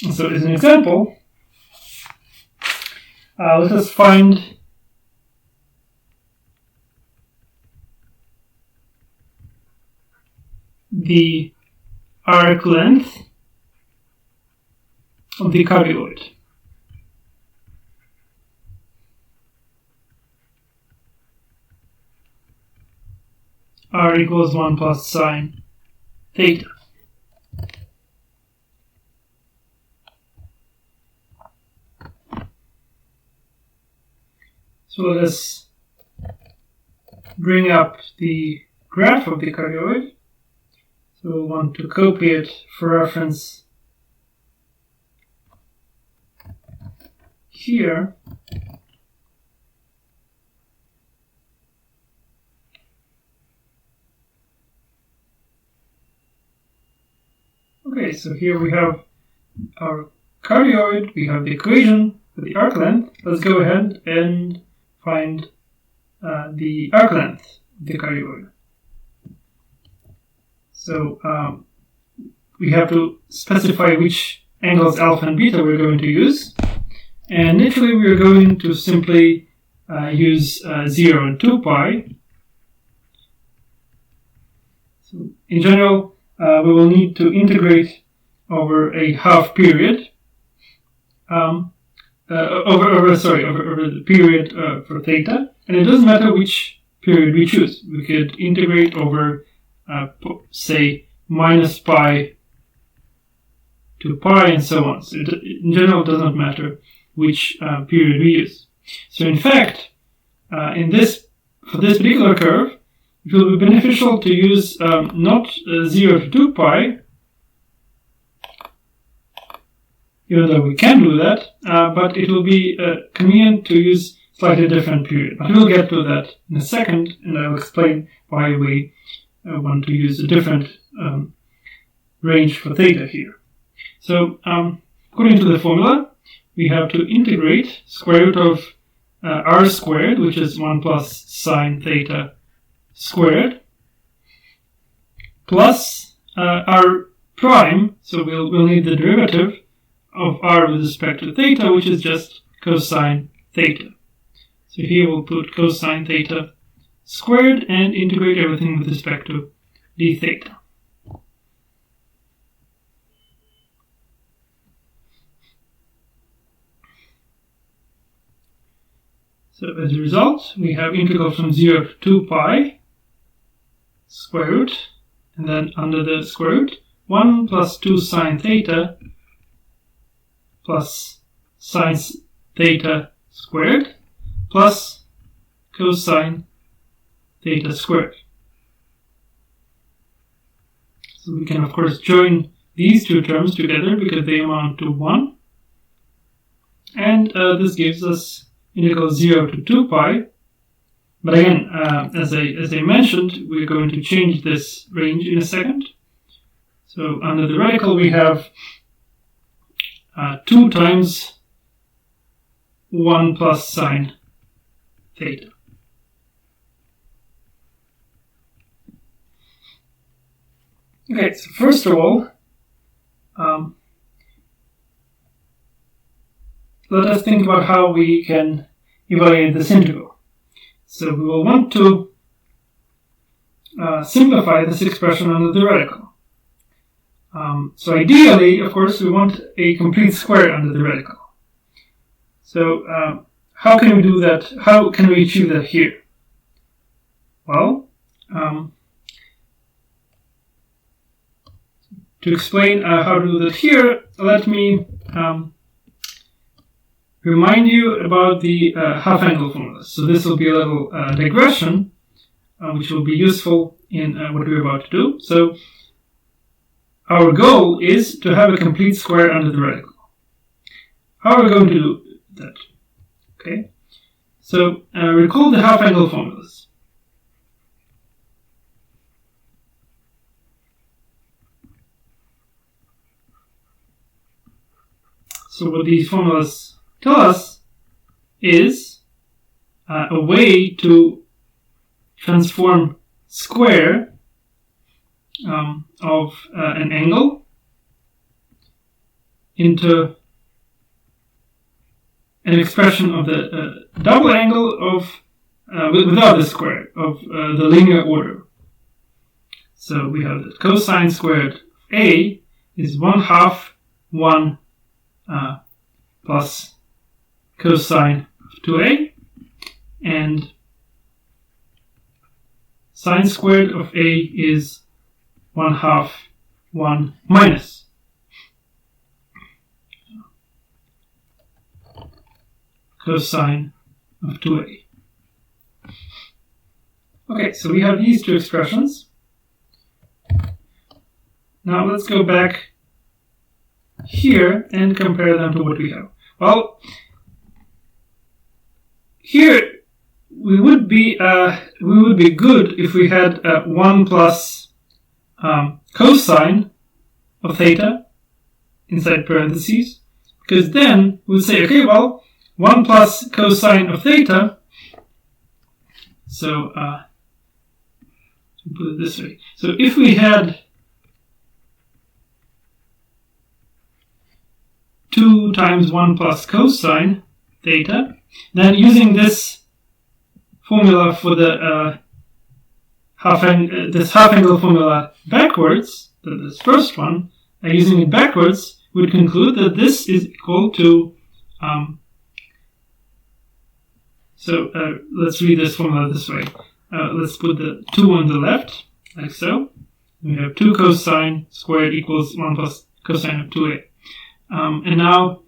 So as an example, let us find the arc length of the cardioid. R equals 1 plus sine theta. So let us bring up the graph of the cardioid. So we'll want to copy it for reference here. Okay, so here we have our cardioid, we have the equation for the arc length. Let's go ahead and find the arc length of the cardioid. So we have to specify which angles alpha and beta we're going to use. And initially we are going to simply use 0 and 2 pi. So in general, we will need to integrate over a half period, over the period for theta, and it doesn't matter which period we choose. We could integrate over, say, minus pi to pi and so on. So in general, it does not matter which period we use. So in fact, for this particular curve, it will be beneficial to use not 0 to 2 pi, even though we can do that, but it will be convenient to use slightly different period. But we'll get to that in a second, and I'll explain why we want to use a different range for theta here. So according to the formula, we have to integrate square root of r squared, which is 1 plus sine theta squared, plus r prime, so we'll need the derivative of r with respect to theta, which is just cosine theta. So here we'll put cosine theta squared and integrate everything with respect to d theta. So as a result, we have integral from 0 to 2 pi square root, and then under the square root, 1 plus 2 sine theta plus sine theta squared plus cosine theta squared. So we can of course join these two terms together because they amount to 1, and this gives us integral 0 to 2 pi. But again, as I mentioned, we're going to change this range in a second. So under the radical we have 2 times 1 plus sine theta. Okay, so first of all, let us think about how we can evaluate this integral. So we will want to simplify this expression under the radical. So ideally, of course, we want a complete square under the radical. So how can we do that? How can we achieve that here? Well, to explain how to do that here, let me remind you about the half-angle formula. So this will be a little digression, which will be useful in what we're about to do. So our goal is to have a complete square under the radical. How are we going to do that? Okay. So recall the half-angle formulas. So what these formulas tell us is a way to transform square of an angle into an expression of the double angle of without the square of the linear order. So we have that cosine squared of A is 1/2 1 plus cosine of 2A, and sine squared of A is 1/2 1 minus cosine of 2A. Okay, so we have these two expressions. Now let's go back here and compare them to what we have. Well, here we would be good if we had 1 plus cosine of theta inside parentheses, because then we would say, okay, well, 1 plus cosine of theta, so put it this way. So if we had 2 times 1 plus cosine theta, then using this formula for the this half angle formula backwards, this first one, using it backwards, would conclude that this is equal to let's read this formula this way. Let's put the 2 on the left, like so. We have 2 cosine squared equals 1 plus cosine of 2a. And now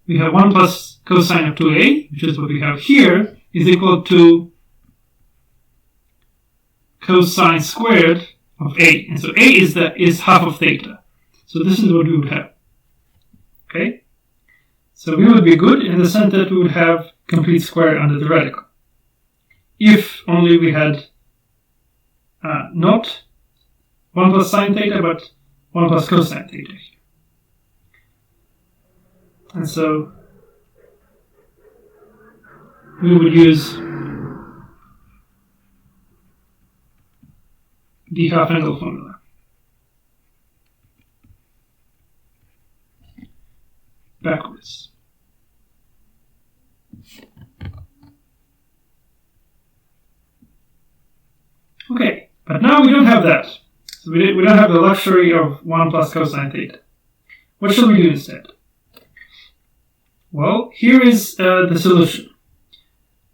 we have 1 plus cosine of 2a, which is what we have here, is equal to cosine squared of a. And so a is half of theta. So this is what we would have. Okay? So we would be good in the sense that we would have complete square under the radical. If only we had not 1 plus sine theta, but 1 plus cosine theta here. And so we would use the half angle formula. Backwards. Okay, but now we don't have that. So we don't have the luxury of 1 plus cosine theta. What shall we do instead? Well, here is the solution.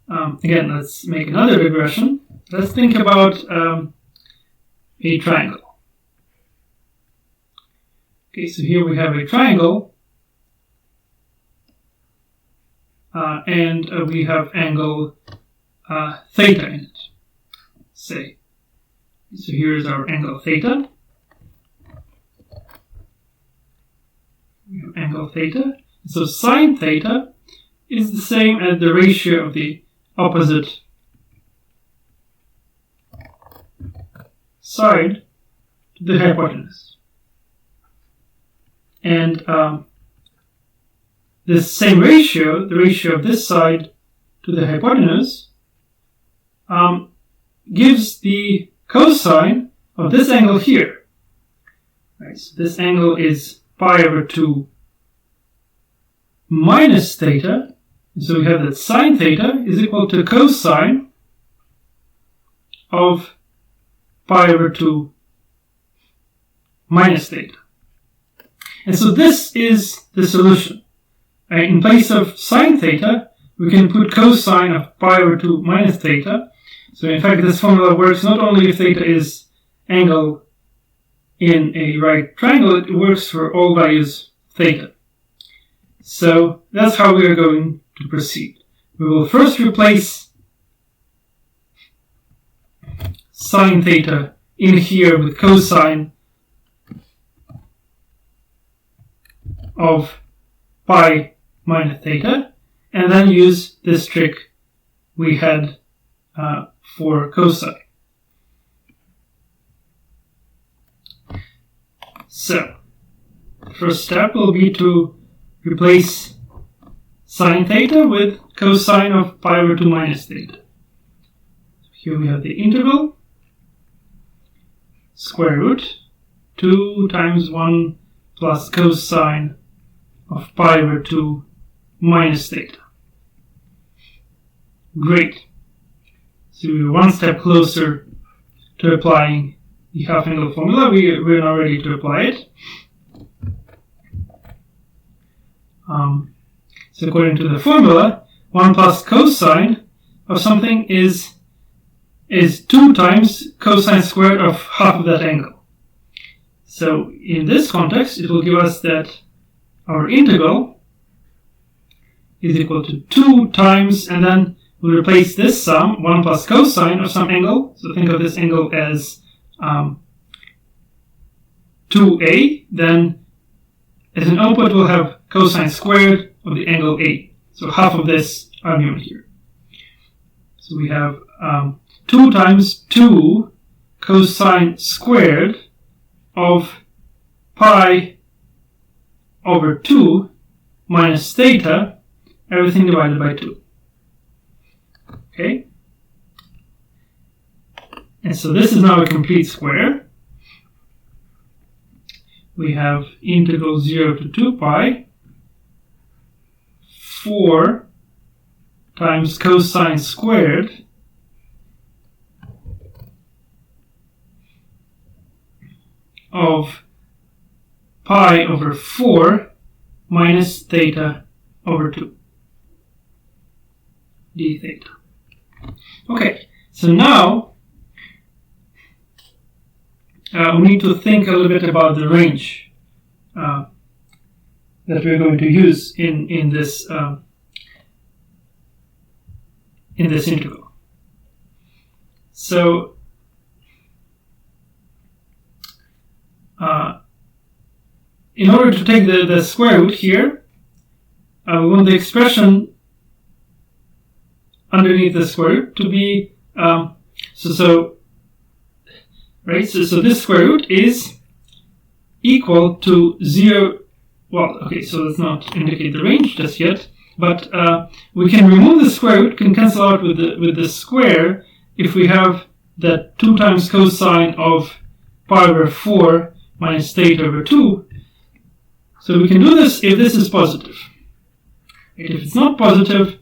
Again, let's make another regression. Let's think about a triangle. Okay, so here we have a triangle, and we have angle theta in it, say. So here is our angle theta. We have angle theta. So sine theta is the same as the ratio of the opposite side to the hypotenuse. And this same ratio, the ratio of this side to the hypotenuse, gives the cosine of this angle here. Right, so this angle is pi over 2 minus theta. And so we have that sine theta is equal to cosine of pi over 2 minus theta. And so this is the solution. In place of sine theta, we can put cosine of pi over 2 minus theta. So in fact, this formula works not only if theta is angle in a right triangle, it works for all values theta. So that's how we are going to proceed. We will first replace sine theta in here with cosine of pi minus theta, and then use this trick we had for cosine. So, the first step will be to replace sine theta with cosine of pi over 2 minus theta. Here we have the integral, square root, 2 times 1 plus cosine of pi over 2 minus theta. Great. So we're one step closer to applying the half-angle formula. We're now ready to apply it. So according to the formula, 1 plus cosine of something is 2 times cosine squared of half of that angle. So in this context, it will give us that our integral is equal to 2 times, and then we'll replace this sum, 1 plus cosine of some angle. So think of this angle as 2a. Then as an output, we'll have cosine squared of the angle a. So half of this argument here. So we have 2 times 2 cosine squared of pi over 2 minus theta, everything divided by 2. Okay? And so this is now a complete square. We have integral 0 to 2 pi 4 times cosine squared of pi over 4 minus theta over 2 d theta. Okay, so now we need to think a little bit about the range that we're going to use in this integral. So in order to take the square root here, we want the expression underneath the square root to be so this square root is equal to 0. Well, okay, so let's not indicate the range just yet, but we can remove the square root, can cancel out with the square if we have that 2 times cosine of pi over 4 minus theta over 2. So we can do this if this is positive. If it's not positive,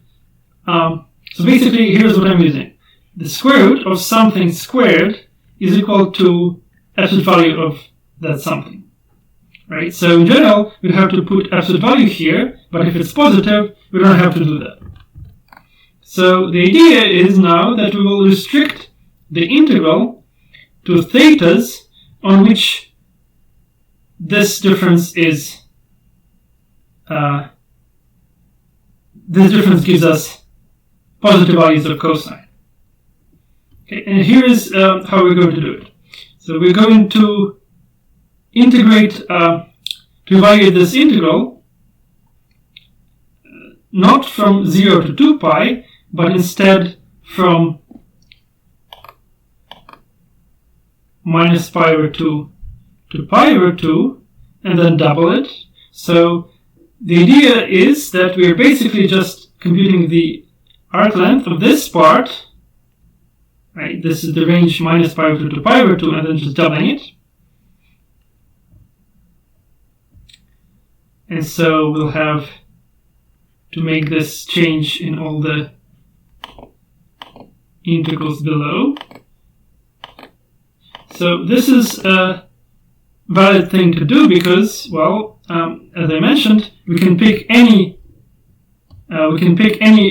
so basically here's what I'm using. The square root of something squared is equal to absolute value of that something. Right? So in general, we have to put absolute value here, but if it's positive, we don't have to do that. So the idea is now that we will restrict the integral to thetas on which this difference is this difference gives us positive values of cosine. Okay, and here is how we're going to do it. So we're going to integrate, to evaluate this integral, not from 0 to 2 pi, but instead from minus pi over 2 to pi over 2, and then double it. So the idea is that we're basically just computing the arc length of this part. Right, this is the range minus pi over 2 to pi over 2, and then just doubling it. And so we'll have to make this change in all the integrals below. So this is a valid thing to do because, well, as I mentioned, we can pick any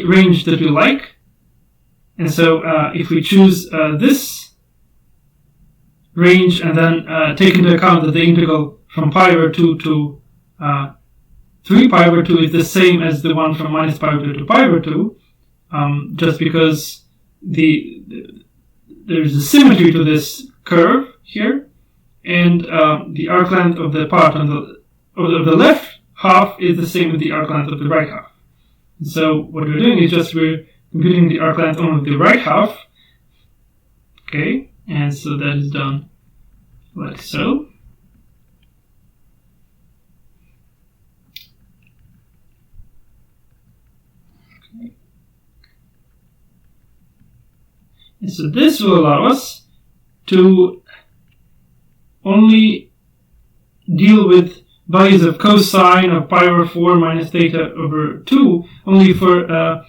range that we like. And so if we choose this range and then take into account that the integral from pi over 2 to 3 pi over 2 is the same as the one from minus pi over 2 to pi over 2, just because there's a symmetry to this curve here, and the arc length of the part on the left half is the same with the arc length of the right half. And so what we're doing is just we're computing the arc length only of the right half. Okay, and so that is done like so. Okay. And so this will allow us to only deal with values of cosine of pi over 4 minus theta over 2 only for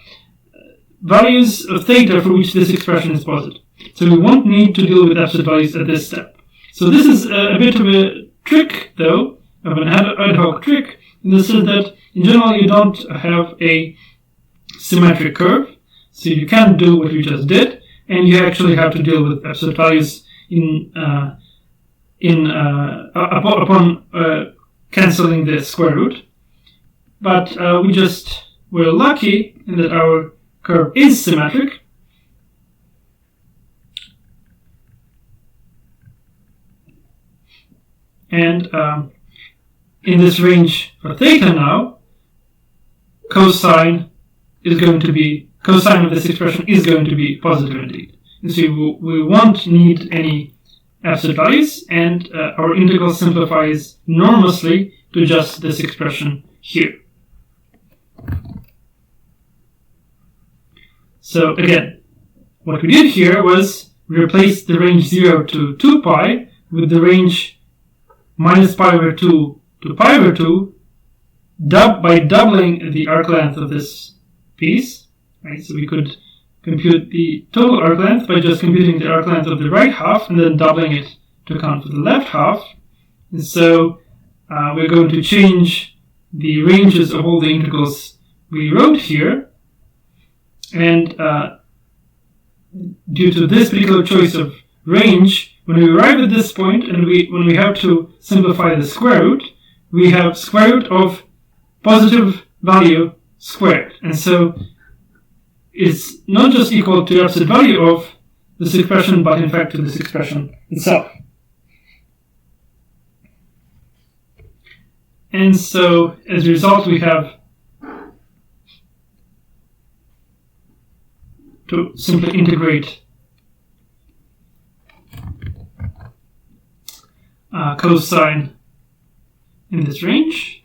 values of theta for which this expression is positive. So we won't need to deal with absolute values at this step. So this is a bit of a trick, though, of an ad hoc trick, in the sense that in general you don't have a symmetric curve, so you can't do what we just did, and you actually have to deal with absolute values upon cancelling the square root. But we're lucky in that our curve is symmetric. And in this range for theta now, cosine of this expression is going to be positive indeed. And so we won't need any absolute values, and our integral simplifies enormously to just this expression here. So again, what we did here was replace the range 0 to 2 pi with the range minus pi over 2 to pi over 2 by doubling the arc length of this piece. Right? So we could compute the total arc length by just computing the arc length of the right half and then doubling it to account for the left half. And so we're going to change the ranges of all the integrals we wrote here. And due to this particular choice of range, when we arrive at this point and when we have to simplify the square root, we have square root of positive value squared. And so it's not just equal to the absolute value of this expression, but in fact to this expression itself. And so as a result, we have to simply integrate cosine in this range.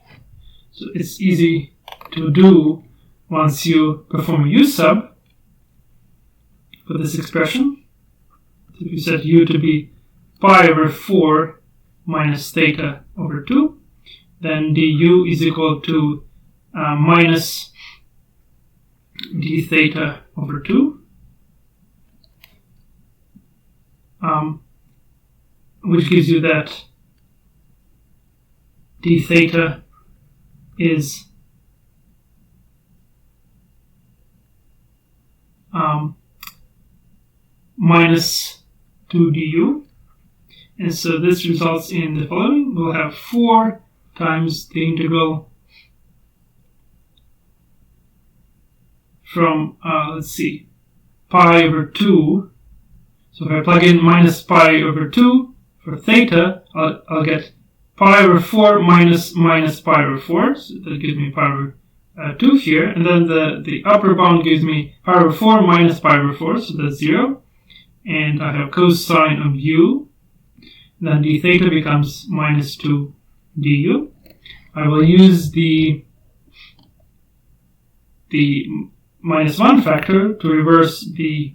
So it's easy to do once you perform a u sub for this expression. So if you set u to be pi over 4 minus theta over 2, then du is equal to minus d theta over 2, which gives you that d theta is minus 2 du. And so this results in the following. We'll have 4 times the integral from, pi over 2. So if I plug in minus pi over 2 for theta, I'll get pi over 4 minus pi over 4. So that gives me pi over 2 here. And then the upper bound gives me pi over 4 minus pi over 4, so that's 0. And I have cosine of u. Then d theta becomes minus 2 du. I will use the minus 1 factor to reverse the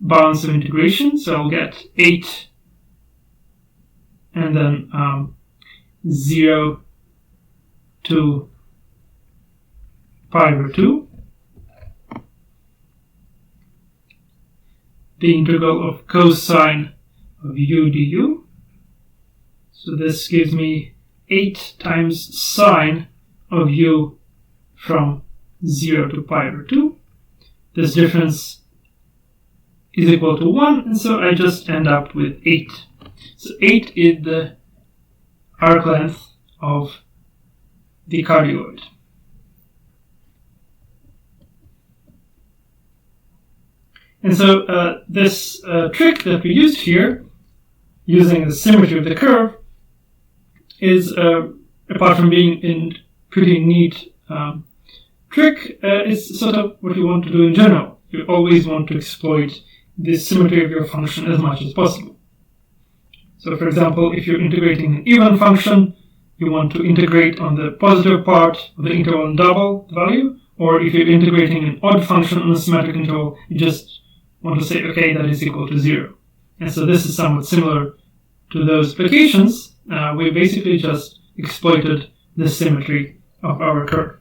bounds of integration. So I'll get 8 and then 0 to pi over 2. The integral of cosine of u du. So this gives me 8 times sine of u from 0 to pi over 2. This difference is equal to 1, and so I just end up with 8. So 8 is the arc length of the cardioid. And so this trick that we used here, using the symmetry of the curve, is, apart from being a pretty neat trick, is sort of what you want to do in general. You always want to exploit the symmetry of your function as much as possible. So for example, if you're integrating an even function, you want to integrate on the positive part of the interval and double the value, or if you're integrating an odd function on a symmetric interval, you just want to say, okay, that is equal to 0. And so this is somewhat similar to those applications. We basically just exploited the symmetry of our curve.